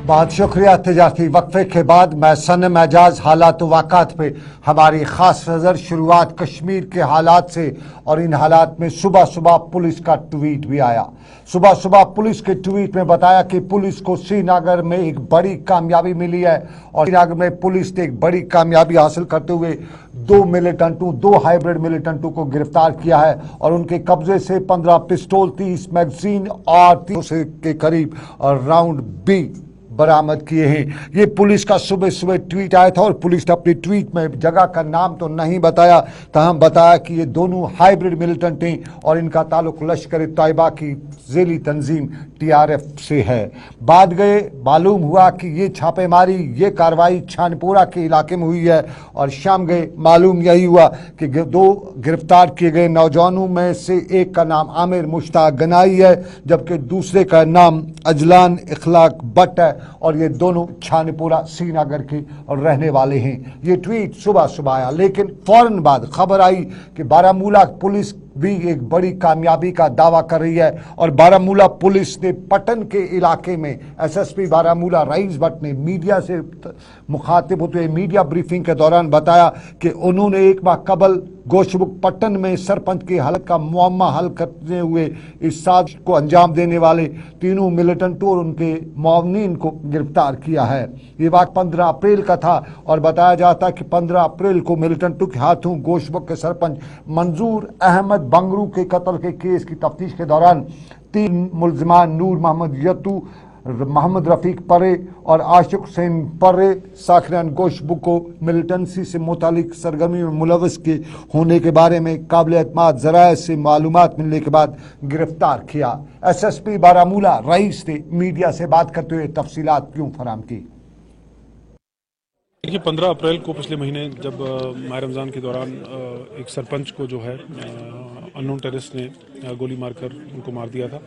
बहुत शुक्रिया। तजारती वक्फे के बाद मैं सन मेजाज हालात वाक़ात पे हमारी ख़ास नज़र शुरुआत कश्मीर के हालात से, और इन हालात में सुबह सुबह पुलिस का ट्वीट भी आया। सुबह सुबह पुलिस के ट्वीट में बताया कि पुलिस को श्रीनगर में एक बड़ी कामयाबी मिली है, और श्रीनगर में पुलिस ने एक बड़ी कामयाबी हासिल करते हुए दो हाइब्रिड मिलिटेंटों को गिरफ्तार किया है, और उनके कब्जे से 15 पिस्तौल, 30 मैगजीन और 300 के करीब राउंड भी बरामद किए हैं। ये पुलिस का सुबह सुबह ट्वीट आया था, और पुलिस ने अपने ट्वीट में जगह का नाम तो नहीं बताया, तमाम बताया कि ये दोनों हाइब्रिड मिलिटेंट हैं और इनका ताल्लुक लश्कर तैयबा की ज़ेली तंजीम TRF से है। बाद गए मालूम हुआ कि ये छापेमारी, ये कार्रवाई छानपोरा के इलाके में हुई है, और शाम गए मालूम यही हुआ कि दो गिरफ्तार किए गए नौजवानों में से एक का नाम आमिर मुश्ताक गनाई है, जबकि दूसरे का नाम अजलान इखलाक बट है, और ये दोनों छानपुरा श्रीनगर के रहने वाले हैं। ये ट्वीट सुबह सुबह आया, लेकिन फौरन बाद खबर आई कि बारामूला पुलिस भी एक बड़ी कामयाबी का दावा कर रही है, और बारामूला पुलिस ने पटन के इलाके में SSP बारामूला रईस भट्ट ने मीडिया से मुखातिब होते हुए मीडिया ब्रीफिंग के दौरान बताया कि उन्होंने एक माह कबल गोशबुक पट्टन में सरपंच की हालत का मुअम्मा हल करते हुए इस साजिश को अंजाम देने वाले तीनों मिलिटेंटों और उनके मुआवनीन को गिरफ्तार किया है। ये वाक़ 15 अप्रैल का था, और बताया जाता है कि 15 अप्रैल को मिलिटेंटों के हाथों गोशबुक के सरपंच मंजूर अहमद बंगरू के कत्ल के केस की तफ्तीश के दौरान 3 मुल्जिमान नूर मोहम्मद यतू, मोहम्मद रफ़ीक परे और आशिक हुसैन परे साखिरान गोशबुक को मिलिटेंसी से मुतालिक सरगर्मी में मुलव्वस के होने के बारे में काबिल एतमाद ज़राए से मालूमात मिलने के बाद गिरफ्तार किया। SSP बारामूला रईस ने मीडिया से बात करते हुए तफसीलात क्यों फराम की। देखिए, 15 अप्रैल को पिछले महीने जब माह रमज़ान के दौरान एक सरपंच को जो है अननोन टेररिस्ट ने गोली मारकर उनको मार दिया था,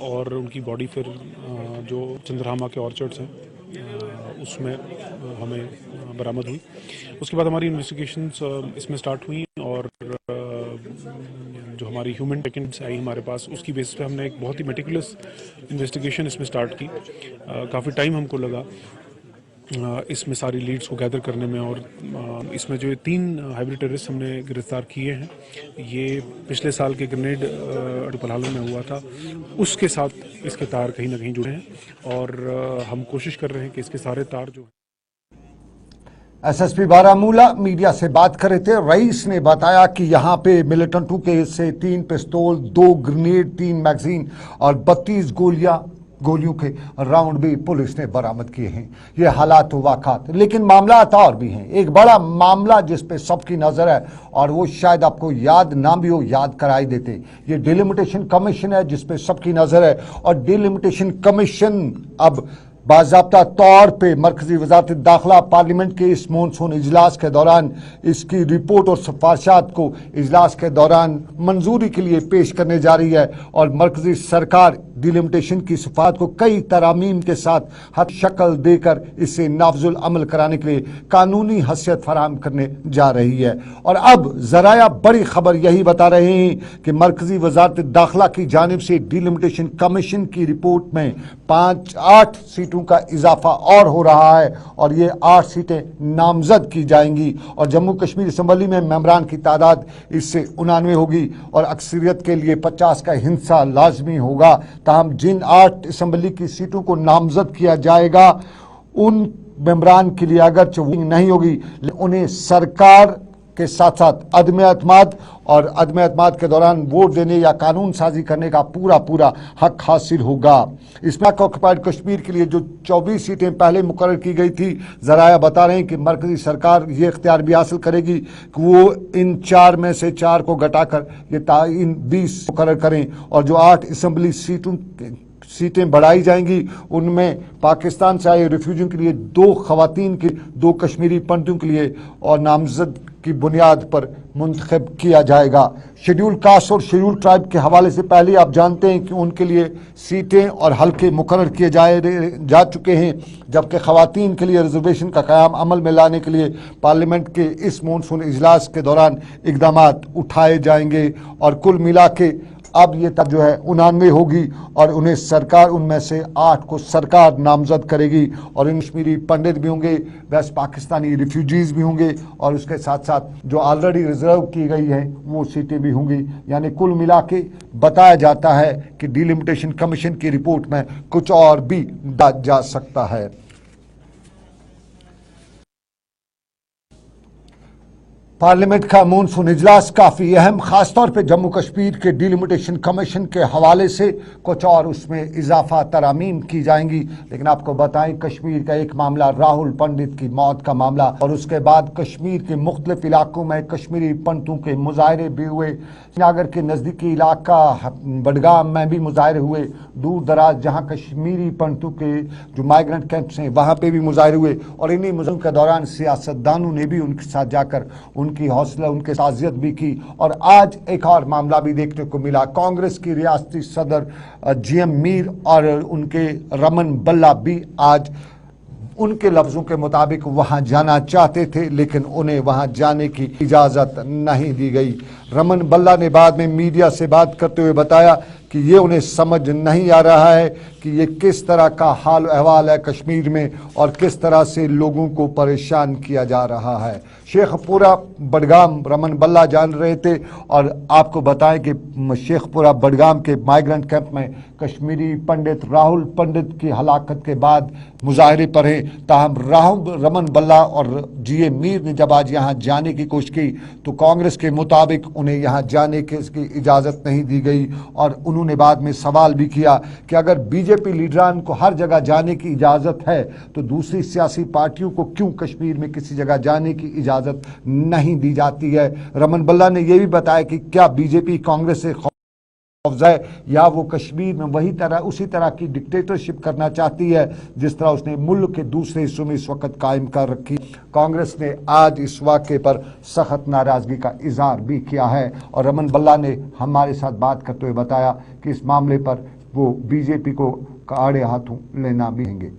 और उनकी बॉडी फिर जो चंद्रहामा के ऑर्चर्ड्स हैं उसमें हमें बरामद हुई। उसके बाद हमारी इन्वेस्टिगेशंस इसमें स्टार्ट हुई, और जो हमारी ह्यूमन टेक्निक्स आई हमारे पास, उसकी बेसिस पे हमने एक बहुत ही मेटिकुलस इन्वेस्टिगेशन इसमें स्टार्ट की। काफ़ी टाइम हमको लगा इसमें सारी लीड्स को गैदर करने में, और इसमें जो 3 हाइब्रिड टेररिस्ट हमने गिरफ्तार किए हैं, ये पिछले साल के ग्रेनेड पलालो में हुआ था, उसके साथ इसके तार कहीं ना कहीं जुड़े हैं, और हम कोशिश कर रहे हैं कि इसके सारे तार जो SSP बारामूला मीडिया से बात कर रहे थे। रईस ने बताया कि यहाँ पे मिलिटेंटों के से 3 पिस्तौल, 2 ग्रेनेड, 3 मैगजीन और 32 गोलियों के राउंड भी पुलिस ने बरामद किए हैं। ये हालात वाक़ात, लेकिन मामला और भी हैं। एक बड़ा मामला जिस पे सबकी नज़र है, और वो शायद आपको याद ना भी हो, याद कराई देते। ये डिलिमिटेशन कमीशन है जिस पे सबकी नज़र है, और डिलिमिटेशन कमीशन अब बाज़ाब्ता तौर पे मरकज़ी वज़ारत दाखिला पार्लियामेंट के इस मॉनसून इजलास के दौरान इसकी रिपोर्ट और सिफारिशात को इजलास के दौरान मंजूरी के लिए पेश करने जा रही है, और मरकज़ी सरकार डिलिमिटेशन की सिफात को कई तरामीम के साथ हद शक्ल देकर इसे नाफजुल अमल कराने के लिए कानूनी हैसियत फराहम करने जा रही है। और अब ज़राया बड़ी खबर यही बता रहे हैं कि मरकज़ी वज़ारत दाखिला की जानिब से डिलिमिटेशन कमीशन की रिपोर्ट में 8 सीटों का इजाफा और हो रहा है, और ये 8 सीटें नामजद की जाएंगी, और जम्मू कश्मीर असम्बली में मेंबरान की तादाद इससे 99 होगी, और अक्सरियत के लिए 50 का हिस्सा लाजमी होगा। ताहम जिन 8 असम्बली की सीटों को नामजद किया जाएगा, उन मेंबरान के लिए अगर वोटिंग नहीं होगी, उन्हें सरकार के साथ साथ अदम एतमाद और अदम एतमाद के दौरान वोट देने या कानून साजी करने का पूरा हक हासिल होगा। इसमें ऑक्युपाइड कश्मीर के लिए जो 24 सीटें पहले मुकर्रर की गई थी, ज़राया बता रहे हैं कि मरकज़ी सरकार ये इख्तियार भी हासिल करेगी कि वो इन 4 में से 4 को घटाकर ये इन 20 मुकर्रर करें, और जो 8 असम्बली सीटें बढ़ाई जाएंगी, उनमें पाकिस्तान से आए रिफ्यूजियों के लिए 2 खवातीन के 2 कश्मीरी पंडितों के लिए और नामजद की बुनियाद पर मुंतखब किया जाएगा। शेड्यूल कास्ट और शेड्यूल ट्राइब के हवाले से पहले आप जानते हैं कि उनके लिए सीटें और हल्के मुकर्रर किए जा चुके हैं, जबकि खवातीन के लिए रिजर्वेशन का क़याम अमल में लाने के लिए पार्लियामेंट के इस मॉनसून इजलास के दौरान इकदाम उठाए जाएंगे। और कुल मिला के اب یہ تب جو ہے 99 ہوگی اور انہیں سرکار ان میں سے 8 کو سرکار نامزد کرے گی اور ان کشمیری پنڈت بھی ہوں گے, ویسٹ پاکستانی ریفیوجیز بھی ہوں گے اور اس کے ساتھ ساتھ جو آلریڈی ریزرو کی گئی ہیں وہ سیٹیں بھی ہوں گی. یعنی کل ملا کے بتایا جاتا ہے کہ ڈیلیمیٹیشن کمیشن کی رپورٹ میں کچھ اور بھی ڈالا جا سکتا ہے. پارلیمنٹ کا مونسون اجلاس کافی اہم, خاص طور پہ جموں کشمیر کے ڈیلیمیٹیشن کمیشن کے حوالے سے کچھ اور اس میں اضافہ ترامیم کی جائیں گی. لیکن آپ کو بتائیں کشمیر کا ایک معاملہ راہل پنڈت کی موت کا معاملہ, اور اس کے بعد کشمیر کے مختلف علاقوں میں کشمیری پنڈتوں کے مظاہرے بھی ہوئے. سری نگر کے نزدیکی علاقہ بڈگام میں بھی مظاہرے ہوئے. دور دراز جہاں کشمیری پنڈتوں کے جو مائیگرنٹ کیمپس ہیں وہاں پہ بھی مظاہرے ہوئے, اور انہی مظاہروں کے دوران سیاستدانوں نے بھی ان کے ساتھ جا کر ان کی حوصلہ ان کے تعزیت بھی کی. اور آج ایک اور معاملہ بھی دیکھنے کو ملا. کانگریس کی ریاستی صدر جی ایم میر اور ان کے رمن بلا بھی آج ان کے لفظوں کے مطابق وہاں جانا چاہتے تھے لیکن انہیں وہاں جانے کی اجازت نہیں دی گئی. رمن بلا نے بعد میں میڈیا سے بات کرتے ہوئے بتایا کہ یہ انہیں سمجھ نہیں آ رہا ہے کہ یہ کس طرح کا حال و احوال ہے کشمیر میں اور کس طرح سے لوگوں کو پریشان کیا جا رہا ہے. شیخ پورہ بڈگام رمن بلا جان رہے تھے, اور آپ کو بتائیں کہ شیخ پورہ بڈگام کے مائیگرنٹ کیمپ میں کشمیری پنڈت راہل پنڈت کی ہلاکت کے بعد مظاہرے پر ہیں. تاہم رمن بلا اور جی اے میر نے جب آج یہاں جانے کی کوشش کی تو کانگریس کے مطابق انہیں یہاں جانے کی اجازت نہیں دی گئی, اور انہوں نے بعد میں سوال بھی کیا کہ اگر بی جے پی لیڈران کو ہر جگہ جانے کی اجازت ہے تو دوسری سیاسی پارٹیوں کو کیوں کشمیر میں کسی جگہ جانے کی اجازت نہیں دی جاتی ہے. رمن بلا نے یہ بھی بتایا کہ کیا بی جے پی کانگریس سے ہے یا وہ کشمیر میں اسی طرح کی ڈکٹیٹرشپ کرنا چاہتی ہے جس طرح اس نے ملک کے دوسرے حصوں میں اس وقت قائم کر رکھی. کانگریس نے آج اس واقعے پر سخت ناراضگی کا اظہار بھی کیا ہے, اور رمن بلا نے ہمارے ساتھ بات کرتے ہوئے بتایا کہ اس معاملے پر وہ بی جے پی کو آڑے ہاتھوں لینا بھی ہیں گے.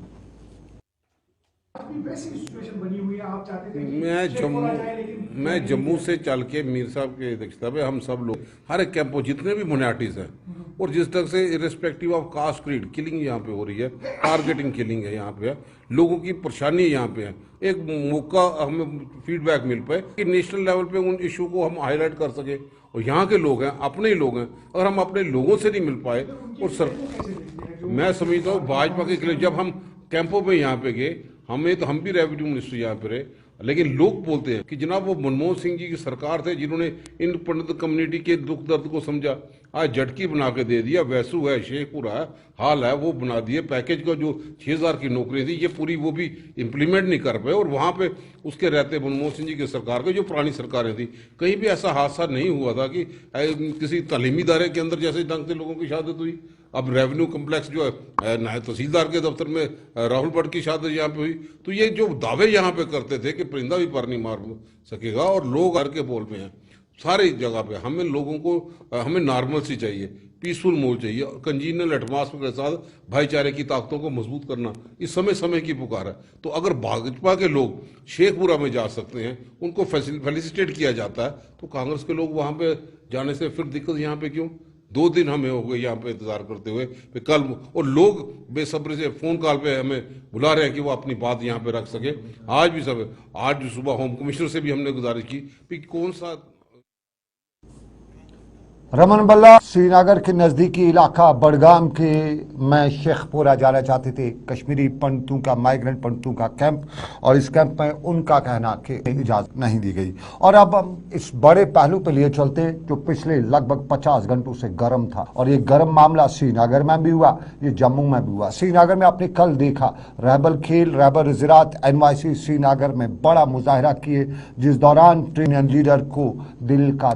میں جموں سے چل کے میر صاحب کے دکشتا پہ ہم سب لوگ ہر ایک کیمپوں جتنے بھی منائٹیز ہیں اور جس طرح سے ارسپیکٹیو آف کاسٹ کریڈ کلنگ یہاں پہ ہو رہی ہے, ٹارگیٹنگ کلنگ ہے یہاں پہ, لوگوں کی پریشانی یہاں پہ ہے. ایک موقع ہمیں فیڈ بیک مل پائے کہ نیشنل لیول پہ ان ایشو کو ہم ہائی لائٹ کر سکیں, اور یہاں کے لوگ ہیں اپنے ہی لوگ ہیں, اگر ہم اپنے لوگوں سے نہیں مل پائے اور میں سمجھتا ہوں بھاجپا کے خلاف جب ہم کیمپوں میں یہاں پہ گئے ہم بھی ریونیو منسٹری یہاں پہ رہے, لیکن لوگ بولتے ہیں کہ جناب وہ منموہن سنگھ جی کی سرکار تھے جنہوں نے ان پنڈت کمیونٹی کے دکھ درد کو سمجھا, آج جھٹکی بنا کے دے دیا, ویسو ہے شیخ پورہ ہے حال ہے وہ بنا دیے, پیکج کا جو 6000 کی نوکری تھی یہ پوری وہ بھی امپلیمنٹ نہیں کر پائے, اور وہاں پہ اس کے رہتے منموہن سنگھ جی کی سرکار کے جو پرانی سرکاریں تھیں کہیں بھی ایسا حادثہ نہیں ہوا تھا کہ کسی تعلیمی ادارے کے اندر جیسے ڈھنگ سے لوگوں کی شہادت ہوئی. اب ریونیو کمپلیکس جو ہے نائب تحصیلدار کے دفتر میں راہل بٹ کی شہادت یہاں پہ ہوئی. تو یہ جو دعوے یہاں پہ کرتے تھے کہ پرندہ بھی پر نہیں مار سکے گا, اور لوگ ہر کے بول پہ ہیں ساری جگہ پہ, ہمیں لوگوں کو ہمیں نارمل سی چاہیے, پیسفل مول چاہیے, اور کنجینل ایٹماسفیئر کے ساتھ بھائی چارے کی طاقتوں کو مضبوط کرنا اس سمے کی پکار ہے. تو اگر بھاجپا کے لوگ شیخ پورہ میں جا سکتے ہیں, ان کو فیلیسیٹیٹ کیا جاتا ہے, تو کانگریس کے لوگ وہاں پہ جانے سے پھر دقت یہاں پہ کیوں؟ 2 دن ہمیں ہو گئے یہاں پہ انتظار کرتے ہوئے کہ کل, اور لوگ بے صبری سے فون کال پہ ہمیں بلا رہے ہیں کہ وہ اپنی بات یہاں پہ رکھ سکے. آج صبح ہوم کمشنر سے بھی ہم نے گزارش کی کہ کون سا رمن بلا سری نگر کے نزدیکی علاقہ بڈگام کے میں شیخ پورہ جانا چاہتے تھے, کشمیری پنڈتوں کا مائیگرنٹ پنڈتوں کا کیمپ, اور اس کیمپ میں ان کا کہنا کہ اجازت نہیں دی گئی. اور اب ہم اس بڑے پہلو پہ لیے چلتے جو پچھلے لگ بھگ 50 گھنٹوں سے گرم تھا, اور یہ گرم معاملہ سری نگر میں بھی ہوا, یہ جموں میں بھی ہوا. سری نگر میں آپ نے کل دیکھا رہبر کھیل رہبر زراعت NYC سری نگر میں بڑا مظاہرہ کیے, جس دوران ٹرین لیڈر کو دل کا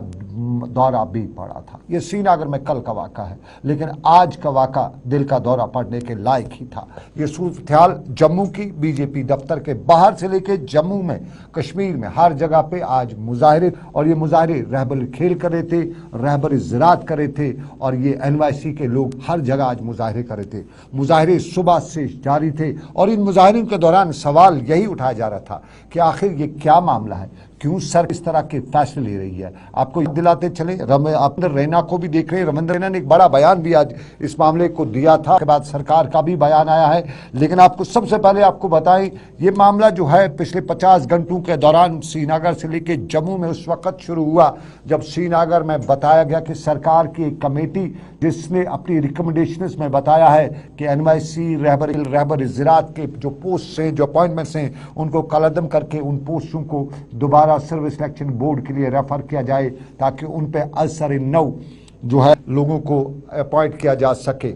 دورہ بھی پڑا تھا. یہ سری نگر میں کل کا واقعہ ہے, لیکن آج کا واقعہ دل کا دورہ پڑنے کے لائق ہی تھا. یہ صورتحال جموں کی بی جے پی دفتر کے باہر سے لے کے جموں میں کشمیر میں ہر جگہ پہ آج مظاہرے, اور یہ مظاہرے رہبر کھیل کر رہے تھے, رہبر زراعت کر رہے تھے, اور یہ NYC کے لوگ ہر جگہ آج مظاہرے کر رہے تھے. مظاہرے صبح سے جاری تھے, اور ان مظاہروں کے دوران سوال یہی اٹھایا جا رہا تھا کہ آخر یہ کیا معاملہ ہے, क्यों सर इस तरह के फैसले ले रही है। आपको याद दिलाते चले, आपने रैना को भी देख रहे हैं, रविंद्र रैना ने एक बड़ा बयान भी आज इस मामले को दिया था, के बाद सरकार का भी बयान आया है। लेकिन आपको सबसे पहले आपको बताएं, ये मामला जो है पिछले 50 घंटों के दौरान श्रीनगर से लेकर जम्मू में उस वक्त शुरू हुआ जब श्रीनगर में बताया गया कि सरकार की एक कमेटी जिसने अपनी रिकमेंडेशंस में बताया है कि एनवाईसी रहबर ज़राअत के जो पोस्ट हैं, जो अपॉइंटमेंट्स हैं, उनको कलअदम करके उन पोस्टों को दोबारा सर्विस सिलेक्शन बोर्ड के लिए रेफर किया जाए ताकि उन पे असर नौ जो है लोगों को अपॉइंट किया जा सके।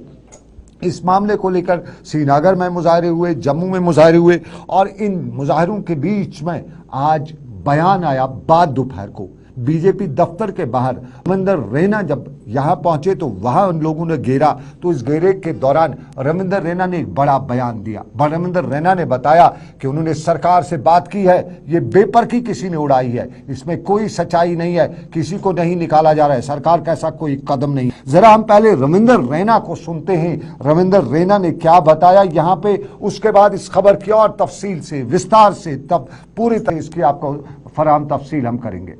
इस मामले को लेकर श्रीनगर में मुजाहरे हुए, जम्मू में मुजाहरे हुए और इन मुजाहरों के बीच में आज बयान आया बाद दोपहर को बीजेपी दफ्तर के बाहर। रविंद्र रैना जब यहां पहुंचे तो वहां उन लोगों ने घेरा, तो इस घेरे के दौरान रविंद्र रैना ने एक बड़ा बयान दिया। रविंद्र रैना ने बताया कि उन्होंने सरकार से बात की है, ये बेपरखी किसी ने उड़ाई है, इसमें कोई सच्चाई नहीं है, किसी को नहीं निकाला जा रहा है, सरकार का ऐसा कोई कदम नहीं। जरा हम पहले रविंद्र रैना को सुनते हैं, रविंद्र रैना ने क्या बताया यहाँ पे, उसके बाद इस खबर की और तफसील से विस्तार से तब पूरी तरह इसकी आपको फराहम तफसील हम करेंगे।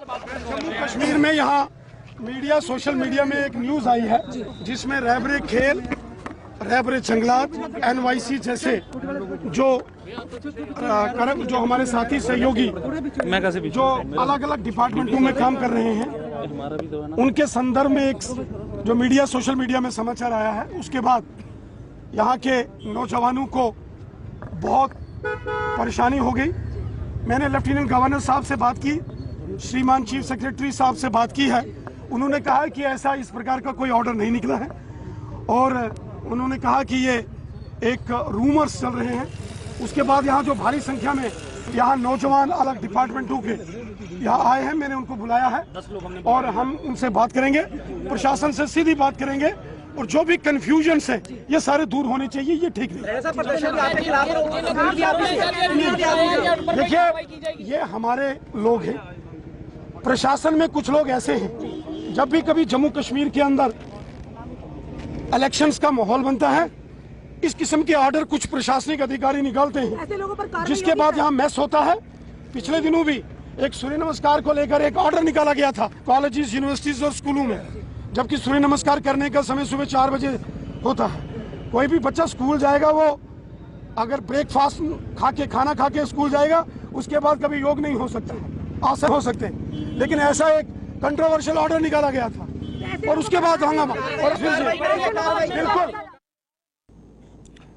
जम्मू कश्मीर में यहाँ मीडिया, सोशल मीडिया में एक न्यूज आई है जिसमें रहबरे खेल, रहबरे जंगलात, एनवाईसी जैसे जो हमारे साथी सहयोगी जो अलग अलग डिपार्टमेंटों में काम कर रहे हैं, उनके संदर्भ में एक जो मीडिया, सोशल मीडिया में समाचार आया है, उसके बाद यहाँ के नौजवानों को बहुत परेशानी हो गई। मैंने लेफ्टिनेंट गवर्नर साहब से बात की, श्रीमान चीफ सेक्रेटरी साहब से बात की है, उन्होंने कहा कि ऐसा इस प्रकार का कोई ऑर्डर नहीं निकला है और उन्होंने कहा कि ये एक रूमर्स चल रहे हैं। उसके बाद यहाँ जो भारी संख्या में यहाँ नौजवान अलग डिपार्टमेंटों के यहाँ आए हैं, मैंने उनको बुलाया है और हम उनसे बात करेंगे, प्रशासन से सीधी बात करेंगे और जो भी कंफ्यूजन है ये सारे दूर होने चाहिए, ये ठीक नहीं। देखिए, ये हमारे लोग हैं, प्रशासन में कुछ लोग ऐसे हैं, जब भी कभी जम्मू कश्मीर के अंदर इलेक्शंस का माहौल बनता है, इस किस्म के ऑर्डर कुछ प्रशासनिक अधिकारी निकालते हैं, जिसके बाद यहाँ मैस होता है। पिछले दिनों भी एक सूर्य नमस्कार को लेकर एक ऑर्डर निकाला गया था कॉलेजेस, यूनिवर्सिटीज और स्कूलों में, जबकि सूर्य नमस्कार करने का समय सुबह 4 बजे होता है। कोई भी बच्चा स्कूल जाएगा, वो अगर ब्रेकफास्ट खाना खा के स्कूल जाएगा, उसके बाद कभी योग नहीं हो सकता, आसन हो सकते। लेकिन ऐसा एक कंट्रोवर्शियल ऑर्डर निकाला गया था और उसके बाद हंगामा और फिर बिल्कुल।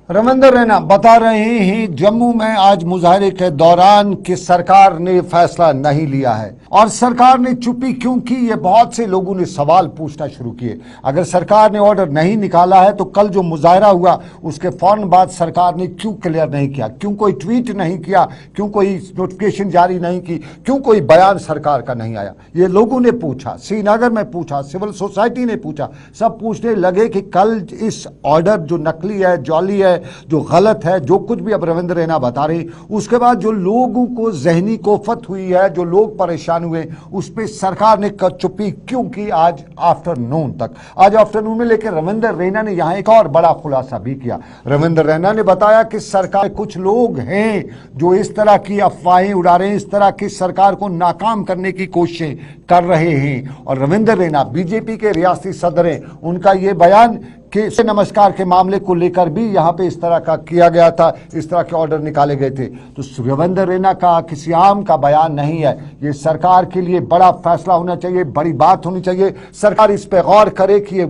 रविंद्र रैना बता रहे हैं जम्मू में आज मुजाहरे के दौरान कि सरकार ने फैसला नहीं लिया है और सरकार ने चुप्पी क्यों की, ये बहुत से लोगों ने सवाल पूछना शुरू किए। अगर सरकार ने ऑर्डर नहीं निकाला है तो कल जो मुजाहरा हुआ उसके फौरन बाद सरकार ने क्यों क्लियर नहीं किया, क्यों कोई ट्वीट नहीं किया, क्यों कोई नोटिफिकेशन जारी नहीं की, क्यों कोई बयान सरकार का नहीं आया, ये लोगों ने पूछा, श्रीनगर में पूछा, सिविल सोसाइटी ने पूछा, सब पूछने लगे कि कल इस ऑर्डर जो नकली है, जौली है, जो गलत है, जो कुछ भी अब रविंद्र रैना बता रहे, उसके बाद जो लोगों को जहनी कोफत हुई है, जो लोग परेशान हुए, उस पे सरकार ने चुप्पी क्यों की आज आफ्टरनून तक। आज आफ्टरनून में लेकर रविंद्र रैना ने यहां एक और बड़ा खुलासा भी किया। रविंद्र रैना ने बताया कि सरकार कुछ लोग हैं जो इस तरह की अफवाहें उड़ा रहे हैं, इस तरह की सरकार को नाकाम करने की कोशिशें कर रहे हैं। और रविंद्र रैना बीजेपी के रियासती सदर हैं, उनका ये बयान कि नमस्कार के मामले को लेकर भी यहाँ पे इस तरह का किया गया था, इस तरह के ऑर्डर निकाले गए थे। तो रविंद्र रैना का किसी आम का बयान नहीं है, ये सरकार के लिए बड़ा फैसला होना चाहिए, बड़ी बात होनी चाहिए। सरकार इस पे गौर करे कि ये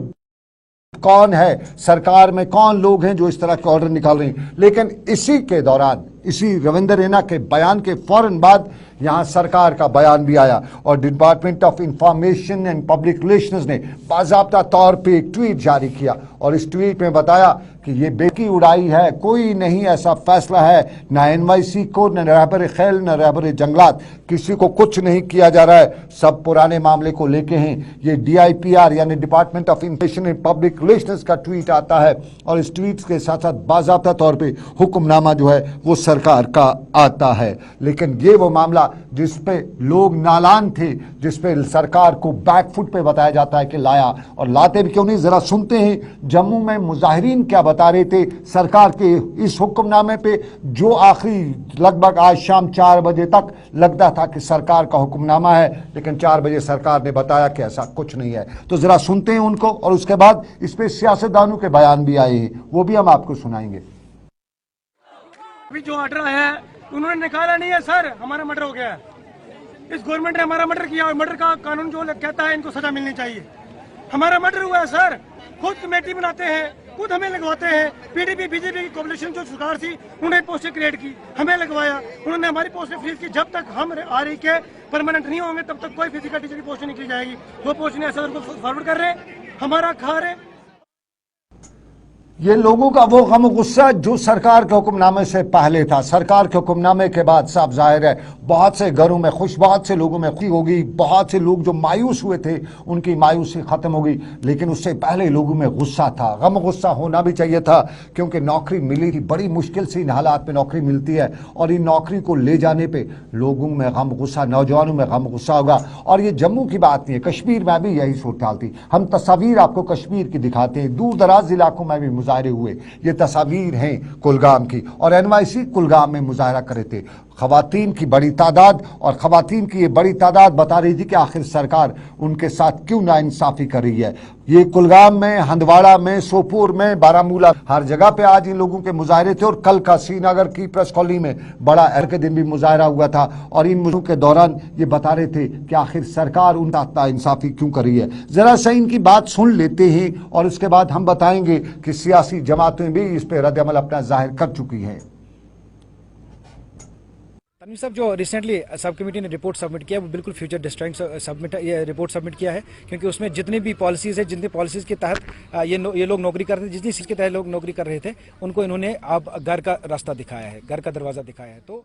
कौन है, सरकार में कौन लोग हैं जो इस तरह के ऑर्डर निकाल रहे हैं। लेकिन इसी के दौरान, इसी रविंद्र रैना के बयान के फौरन बाद यहां सरकार का बयान भी आया और department of information and public relations ने बाज़ाब्ता तौर पे एक ट्वीट जारी किया और इस ट्वीट में बताया कि ये बेकी उड़ाई है, कोई नहीं ऐसा फैसला है, ना एनवाईसी को, न रहबर खेल, न रहबर जंगलात, किसी को कुछ नहीं किया जा रहा है, सब पुराने मामले को लेके हैं। ये DIPR यानी department of information and public relations का ट्वीट आता है और इस ट्वीट के साथ साथ बाज़ाब्ता तौर पे हुक्मनामा जो है वो सरकार का आता है। लेकिन ये वो मामला जिस पे लोग नालान थे, जिस पे सरकार को बैक फुट पे बताया जाता है कि लाया, और लाते भी क्यों नहीं। जरा सुनते हैं जम्मू में मुजाहिरीन क्या बता रहे थे सरकार के इस हुक्मनामे पे, जो आखिरी लगभग आज शाम 4 बजे तक लगता था कि सरकार का हुक्मनामा है, लेकिन 4 बजे सरकार ने बताया कि ऐसा कुछ नहीं है। तो जरा सुनते हैं उनको, और उसके बाद इस पे सियासतदानों के बयान भी आए हैं, वो भी हम आपको सुनाएंगे। अभी जो ऑर्डर आया है उन्होंने निकाला नहीं है सर, हमारा मर्डर हो गया है। इस गवर्नमेंट ने हमारा मर्डर किया, और मर्डर का कानून जो कहता है इनको सजा मिलनी चाहिए। हमारा मर्डर हुआ है सर, खुद कमेटी बनाते हैं, खुद हमें लगवाते हैं। पीडीपी बीजेपी की कोalition जो सरकार थी उन्होंने पोस्टें क्रिएट की, हमें लगवाया, उन्होंने हमारी पोस्टें फ्रीज की। जब तक हम RE के परमानेंट नहीं होंगे तब तक कोई फिजिकल टीचर की पोस्ट नहीं की जाएगी। वो पोस्ट ने ऐसा फॉरवर्ड कर रहे हैं, हमारा खा रहे। ये लोगों का वो गम गुस्सा जो सरकार के हुक्मनामे से पहले था, सरकार के हुक्मनामे के बाद साफ जाहिर है बहुत से घरों में खुश, बहुत से लोगों में खुशी होगी, बहुत से लोग जो मायूस हुए थे उनकी मायूसी खत्म होगी। लेकिन उससे पहले लोगों में गुस्सा था, गम गुस्सा होना भी चाहिए था, क्योंकि नौकरी मिली थी, बड़ी मुश्किल से इन हालात में नौकरी मिलती है, और इन नौकरी को ले जाने पे लोगों में गम गुस्सा, नौजवानों में गम गुस्सा होगा। और ये जम्मू की बात नहीं है, कश्मीर में भी यही सूरत हाल थी। हम तस्वीर आपको कश्मीर की दिखाते हैं, दूर दराज इलाकों में भी मुजाहरे हुए। ये तस्वीर हैं कुलगाम की, और NYC कुलगाम में मुजाहरा करे थे। खवातीन की बड़ी तादाद, और खवातीन की ये बड़ी तादाद बता रही थी कि आखिर सरकार उनके साथ क्यों नाइंसाफी कर रही है। ये कुलगाम में, हंदवाड़ा में, सोपोर में, बारामूला, हर जगह पे आज इन लोगों के मुजाहरे थे। और कल का श्रीनगर की प्रेस कॉलोनी में बड़ा के दिन भी मुजाहरा हुआ था, और इन मुजाहरों के दौरान ये बता रहे थे कि आखिर सरकार उनके साथ नाइंसाफी क्यों कर रही है। जरा सा इनकी बात सुन लेते हैं, और उसके बाद हम बताएंगे कि सियासी जमातें भी इस पर रद्द-ए-अमल अपना जाहिर कर चुकी हैं। तनवीर साहब, जो रिसेंटली सब कमेटी ने रिपोर्ट सबमिट किया, वो बिल्कुल फ्यूचर डिस्ट्रॉइंग सबमिट ये रिपोर्ट सबमिट किया है, क्योंकि उसमें जितनी भी पॉलिसीज है, जितनी पॉलिसीज के तहत ये लोग नौकरी कर रहे थे, जितनी सीट के तहत लोग नौकरी कर रहे थे, उनको इन्होंने अब घर का रास्ता दिखाया है, घर का दरवाजा दिखाया है। तो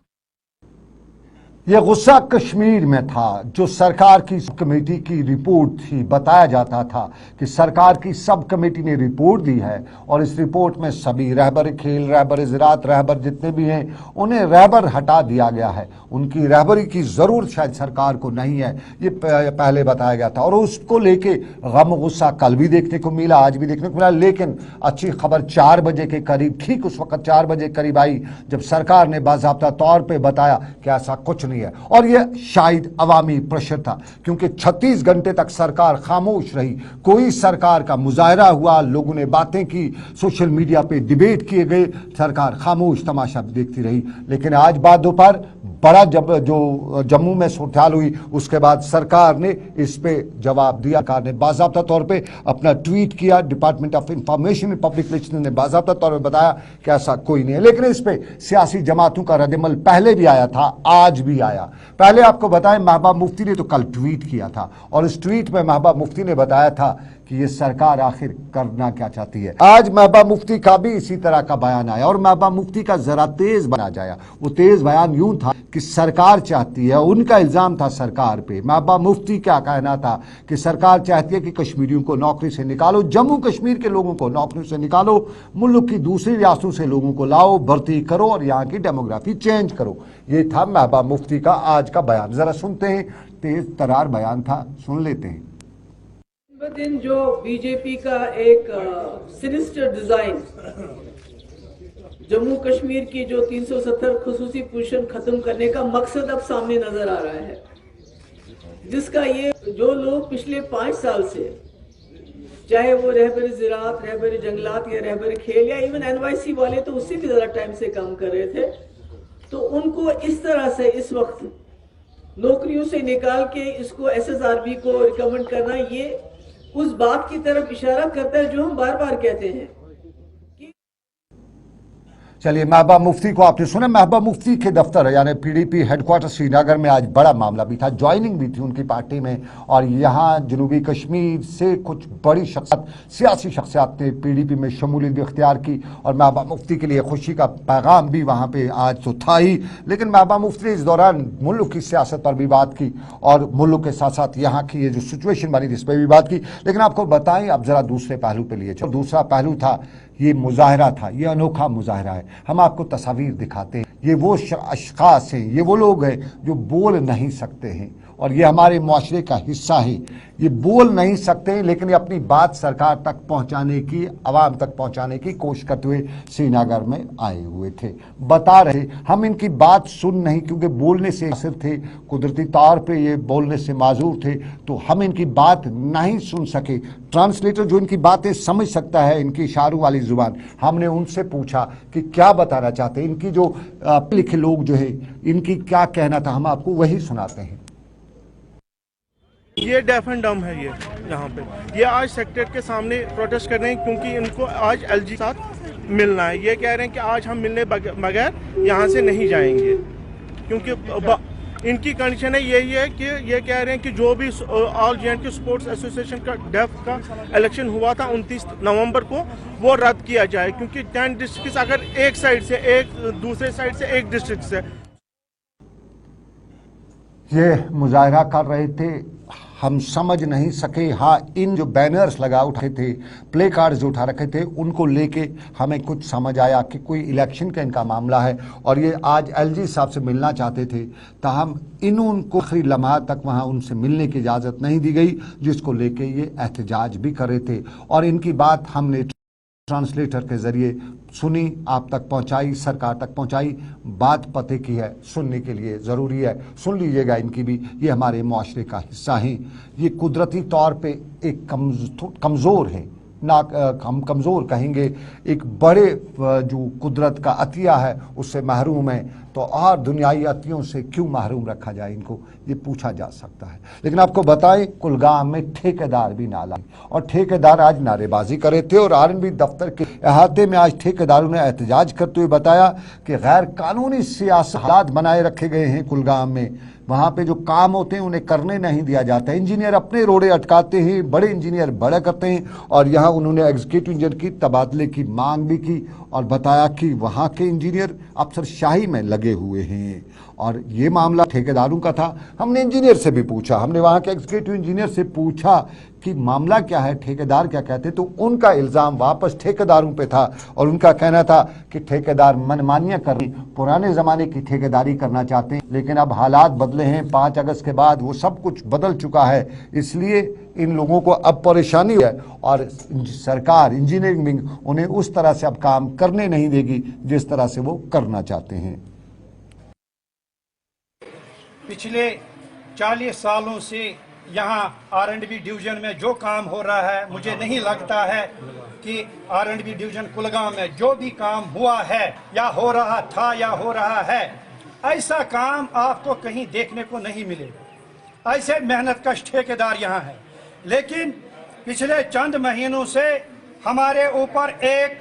यह गुस्सा कश्मीर में था, जो सरकार की सब कमेटी की रिपोर्ट थी। बताया जाता था कि सरकार की सब कमेटी ने रिपोर्ट दी है, और इस रिपोर्ट में सभी रहबर खेल, रहबर ज़राअत, रहबर जितने भी हैं उन्हें रहबर हटा दिया गया है। उनकी रहबरी की ज़रूरत शायद सरकार को नहीं है, ये पहले बताया गया था। और उसको लेके गम गुस्सा कल भी देखने को मिला, आज भी देखने को मिला। लेकिन अच्छी खबर 4 बजे के करीब, ठीक उस वक्त 4 बजे करीब आई, जब सरकार ने बाज़ाब्ता तौर पर बताया कि ऐसा कुछ नहीं है। और यह शायद अवामी प्रेशर था, क्योंकि 36 घंटे तक सरकार खामोश रही। कोई सरकार का मुजाहरा हुआ, लोगों ने बातें की, सोशल मीडिया पे डिबेट किए गए, सरकार खामोश तमाशा देखती रही। लेकिन आज बाद दोपहर बड़ा जो जम्मू में सूरत-ए-हाल हुई, उसके बाद सरकार ने इस पे जवाब दिया। सरकार ने बाज़ाब्ता तौर पे अपना ट्वीट किया, department of information and public relations ने बाज़ाब्ता तौर पे बताया कि ऐसा कोई नहीं है। लेकिन इस पे सियासी जमातों का रद्द-ए-अमल पहले भी आया था, आज भी आया। पहले आपको बताएं, महबूबा मुफ्ती ने तो कल ट्वीट किया था, और इस ट्वीट में महबूबा मुफ्ती ने बताया था कि ये सरकार आखिर करना क्या चाहती है। आज महबूबा मुफ्ती का भी इसी तरह का बयान आया, और महबूबा मुफ्ती का जरा तेज बना जाया। वो तेज बयान यूं था कि सरकार चाहती है, उनका इल्जाम था सरकार पे। महबूबा मुफ्ती क्या कहना था कि सरकार चाहती है कि कश्मीरियों को नौकरी से निकालो, जम्मू कश्मीर के लोगों को नौकरी से निकालो, मुल्क की दूसरी रियासतों से लोगों को लाओ, भर्ती करो, और यहाँ की डेमोग्राफी चेंज करो। ये था महबूबा मुफ्ती का आज का बयान। जरा सुनते हैं, तेज तरार बयान था, सुन लेते हैं। दिन जो बीजेपी का एक सिनिस्टर डिजाइन, जम्मू कश्मीर की जो 370 खुसूसी पोजीशन खत्म करने का मकसद अब सामने नजर आ रहा है, जिसका ये जो लोग पिछले 5 साल से, चाहे वो रहबर ज़राअत, रहबर जंगलात या रहबर खेल, या इवन NYC वाले तो उससे भी ज्यादा टाइम से काम कर रहे थे, तो उनको इस तरह से इस वक्त नौकरियों से निकाल के इसको SSRB को रिकमेंड करना, ये उस बात की तरफ इशारा करता है जो हम बार बार कहते हैं। चलिए, महबूबा मुफ्ती को आपने सुना। महबूबा मुफ्ती के दफ्तर यानी PDP हेडक्वार्टर श्रीनगर में आज बड़ा मामला भी था, ज्वाइनिंग भी थी उनकी पार्टी में, और यहाँ जनूबी कश्मीर से कुछ बड़ी शख्सियत, सियासी शख्सियत ने PDP में शमूलियत भी इख्तियार की, और महबूबा मुफ्ती के लिए खुशी का पैगाम भी वहाँ पे आज तो था ही। लेकिन महबूबा मुफ्ती ने इस दौरान मुल्क की सियासत पर भी बात की, और मुल्क के साथ साथ यहाँ की ये जो सिचुएशन बनी थी इस पर भी बात की। लेकिन आपको बताएं, अब जरा दूसरे पहलू पे लिए चलो। दूसरा पहलू था, ये मुजाहरा था, ये अनोखा मुजाहरा है। हम आपको तस्वीर दिखाते हैं। یہ وہ اشخاص ہیں, یہ وہ لوگ ہیں جو بول نہیں سکتے ہیں اور یہ ہمارے معاشرے کا حصہ ہے. یہ بول نہیں سکتے ہیں لیکن یہ اپنی بات سرکار تک پہنچانے کی, عوام تک پہنچانے کی کوشش کرتے ہوئے سری نگر میں آئے ہوئے تھے. بتا رہے ہم ان کی بات سن نہیں, کیونکہ بولنے سے قاصر تھے, قدرتی طور پہ یہ بولنے سے معذور تھے, تو ہم ان کی بات نہیں سن سکے. ٹرانسلیٹر جو ان کی باتیں سمجھ سکتا ہے, ان کی اشاروں والی زبان, ہم نے ان سے پوچھا کہ کیا بتانا چاہتے ہیں, ان کی جو لکھے لوگ جو ہے ان کی کیا کہنا تھا, ہم آپ کو وہی سناتے ہیں. یہ ڈیف اینڈ ڈم ہے, یہ یہاں پہ یہ آج سیکٹریٹ کے سامنے پروٹیسٹ کر رہے ہیں کیونکہ ان کو آج ایل جی ساتھ ملنا ہے. یہ کہہ رہے ہیں کہ آج ہم ملنے بغیر یہاں سے نہیں جائیں گے, کیونکہ ان کی کنڈیشن ہے یہی ہے کہ یہ کہہ رہے ہیں کہ جو بھی آل جے اینڈ کے اسپورٹس ایسوسیشن کا ڈیف کا الیکشن ہوا تھا 29 نومبر کو, وہ رد کیا جائے, کیونکہ 10 ڈسٹرکٹس اگر ایک سائڈ سے, ایک دوسرے سائڈ سے ایک ڈسٹرکٹ سے یہ مظاہرہ کر رہے تھے. ہم سمجھ نہیں سکے. ہاں, ان جو بینرز لگا اٹھے تھے, پلے کارڈز جو اٹھا رکھے تھے, ان کو لے کے ہمیں کچھ سمجھ آیا کہ کوئی الیکشن کا ان کا معاملہ ہے اور یہ آج ایل جی صاحب سے ملنا چاہتے تھے. تاہم ان کو آخری لمحات تک وہاں ان سے ملنے کی اجازت نہیں دی گئی, جس کو لے کے یہ احتجاج بھی کر رہے تھے. اور ان کی بات ہم نے ٹرانسلیٹر کے ذریعے سنی, آپ تک پہنچائی, سرکار تک پہنچائی. بات پتے کی ہے, سننے کے لیے ضروری ہے, سن لیجئے گا ان کی بھی. یہ ہمارے معاشرے کا حصہ ہیں. یہ قدرتی طور پہ ایک کمزور ہے, ہم کمزور کہیں گے, ایک بڑے جو قدرت کا عطیہ ہے اس سے محروم ہے, تو اور دنیائی عطیوں سے کیوں محروم رکھا جائے ان کو, یہ پوچھا جا سکتا ہے. لیکن آپ کو بتائیں, کلگام میں ٹھیکیدار بھی نہ لائے اور ٹھیکیدار آج نعرے بازی کر رہے تھے. اور RNB دفتر کے احاطے میں آج ٹھیکیداروں نے احتجاج کرتے ہوئے بتایا کہ غیر قانونی سیاست بنائے رکھے گئے ہیں کلگام میں. وہاں پہ جو کام ہوتے ہیں انہیں کرنے نہیں دیا جاتا. انجینئر اپنے روڑے اٹکاتے ہیں, بڑے انجینئر بڑا کرتے ہیں. اور یہاں انہوں نے ایگزیکٹو انجینئر کی تبادلے کی مانگ بھی کی اور بتایا کہ وہاں کے انجینئر افسر شاہی میں لگے ہوئے ہیں. اور یہ معاملہ ٹھیکیداروں کا تھا. ہم نے انجینئر سے بھی پوچھا, ہم نے وہاں کے ایگزیکٹو انجینئر سے پوچھا کہ معاملہ کیا ہے, ٹھیکیدار کیا کہتے, تو ان کا الزام واپس ٹھیکیداروں پہ تھا. اور ان کا کہنا تھا کہ ٹھیکیدار منمانیاں کر رہے, پرانے زمانے کی ٹھیکیداری کرنا چاہتے ہیں, لیکن اب حالات بدلے ہیں. 5 اگست کے بعد وہ سب کچھ بدل چکا ہے, اس لیے ان لوگوں کو اب پریشانی ہے اور سرکار انجینئرنگ ونگ انہیں اس طرح سے اب کام کرنے نہیں دے گی جس طرح سے وہ کرنا چاہتے ہیں. پچھلے 40 سالوں سے یہاں RNB ڈویژن میں جو کام ہو رہا ہے, مجھے نہیں لگتا ہے کہ RNB ڈویژن کلگام میں جو بھی کام ہوا ہے یا ہو رہا تھا یا ہو رہا ہے, ایسا کام آپ کو کہیں دیکھنے کو نہیں ملے گا. ایسے محنت کش ٹھیکیدار یہاں ہے. لیکن پچھلے چند مہینوں سے ہمارے اوپر ایک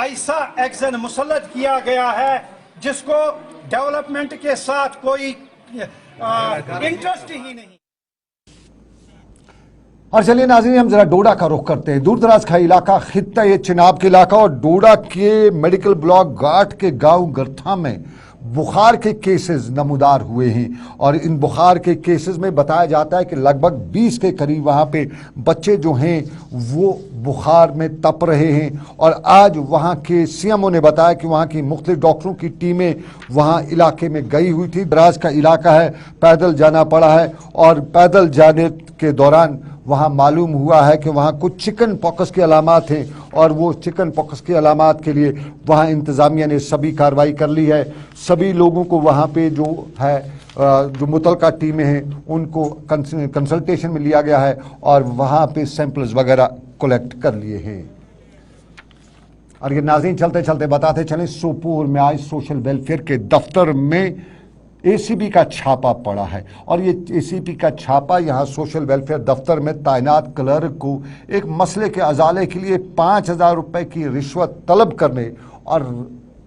ایسا ایکشن مسلط کیا گیا ہے جس کو ڈیولپمنٹ کے ساتھ کوئی انٹرسٹ ہی نہیں. اور چلیے ناظرین, ہم ذرا ڈوڈا کا رخ کرتے ہیں. دور دراز کا علاقہ, خطہ یہ چناب کے علاقہ اور ڈوڈا کے میڈیکل بلاک گھاٹ کے گاؤں گرتھا میں بخار کے کیسز نمودار ہوئے ہیں. اور ان بخار کے کیسز میں بتایا جاتا ہے کہ لگ بھگ 20 کے قریب وہاں پہ بچے جو ہیں وہ بخار میں تپ رہے ہیں. اور آج وہاں کے CMO نے بتایا کہ وہاں کی مختلف ڈاکٹروں کی ٹیمیں وہاں علاقے میں گئی ہوئی تھی. دراز کا علاقہ ہے, پیدل جانا پڑا ہے, اور پیدل جانے کے دوران وہاں معلوم ہوا ہے کہ وہاں کچھ چکن پاکس کے علامات ہیں, اور وہ چکن پاکس کے علامات کے لیے وہاں انتظامیہ نے سبھی کارروائی کر لی ہے. سبھی لوگوں کو وہاں پہ جو ہے جو متعلقہ ٹیمیں ہیں ان کو کنسلٹیشن میں لیا گیا ہے اور وہاں پہ سیمپلز وغیرہ کلیکٹ کر لیے ہیں. اور یہ ناظرین چلتے چلتے بتاتے چلیں, سوپور میں آج سوشل ویلفیئر کے دفتر میں ACP کا چھاپا پڑا ہے. اور یہ ACP کا چھاپا یہاں سوشل ویلفیئر دفتر میں تعینات کلرک کو ایک مسئلے کے ازالے کے لیے 5000 روپے کی رشوت طلب کرنے اور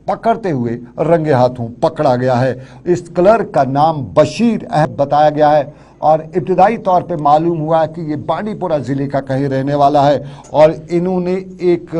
پکڑتے ہوئے رنگے ہاتھوں پکڑا گیا ہے. اس کلرک کا نام بشیر احمد بتایا گیا ہے اور ابتدائی طور پہ معلوم ہوا ہے کہ یہ بانڈی پورہ ضلع کا کہیں رہنے والا ہے. اور انہوں نے ایک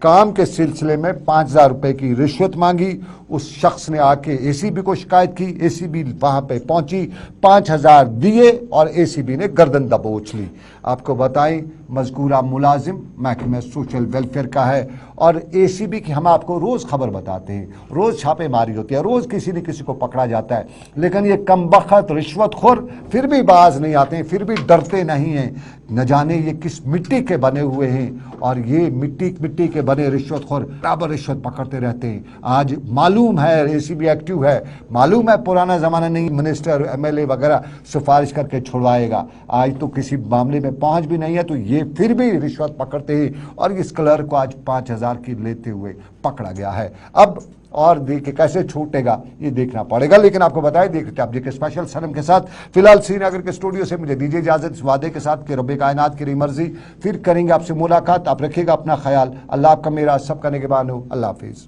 काम के सिलसिले में 5,000 रुपए की रिश्वत मांगी। उस शख्स ने आके एसीबी को शिकायत की, एसीबी वहां पे पहुंची, 5,000 दिए और एसीबी ने गर्दन दबोच ली। आपको बताएं मज़कूरा मुलाजिम महकमे सोशल वेलफेयर का है और एसीबी की हम आपको रोज़ खबर बताते हैं, रोज़ छापेमारी होती है, रोज़ किसी न किसी को पकड़ा जाता है, लेकिन ये कमबख्त रिश्वतखोर फिर भी बाज नहीं आते हैं, फिर भी डरते नहीं हैं। न जाने ये किस मिट्टी के बने हुए हैं और ये मिट्टी के बने रिश्वतखोर बराबर रिश्वत पकड़ते रहते हैं। आज मालूम है एसीबी एक्टिव है, मालूम है पुराना ज़माना नहीं, मिनिस्टर एमएलए वगैरह सिफारिश करके छुड़वाएगा। आज तो किसी मामले में पहुंच भी नहीं है तो ये फिर भी रिश्वत पकड़ते हैं और इस क्लर्क को आज 5,000 की लेते हुए पकड़ा गया है। अब और देखिए कैसे छूटेगा ये देखना पड़ेगा, लेकिन आपको बताएं देखते आप के स्पेशल सनम के साथ। फिलहाल श्रीनगर के स्टूडियो से मुझे दीजिए इजाजत इस वादे के साथ कि रब्बे कायनात की मर्जी, फिर करेंगे आपसे मुलाकात। आप रखिएगा अपना ख्याल। अल्लाह आपका मेरा सबका निगहबान हो। अल्लाह हाफिज।